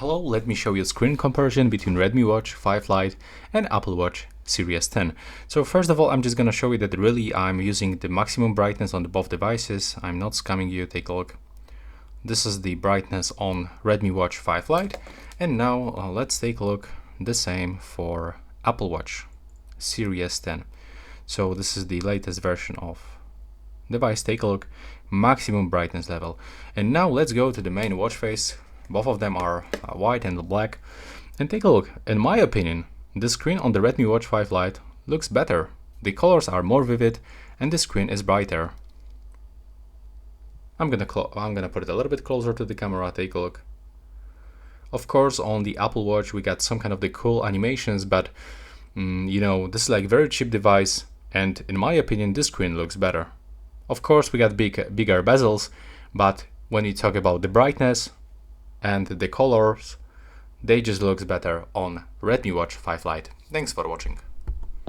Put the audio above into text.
Hello, let me show you a screen comparison between Redmi Watch 5 Lite and Apple Watch Series 10. So first of all, I'm just gonna show you that really I'm using the maximum brightness on both devices. I'm not scamming you, take a look. This is the brightness on Redmi Watch 5 Lite. And now let's take a look the same for Apple Watch Series 10. So this is the latest version of device. Take a look, maximum brightness level. And now let's go to the main watch face. Both of them are white and black. And take a look. In my opinion, the screen on the Redmi Watch 5 Lite looks better. The colors are more vivid and the screen is brighter. I'm gonna put it a little bit closer to the camera. Take a look. Of course, on the Apple Watch we got some kind of the cool animations, but you know, this is like very cheap device, and in my opinion, this screen looks better. Of course, we got bigger bezels, but when you talk about the brightness and the colors, they just looks better on Redmi Watch 5 Lite. Thanks for watching.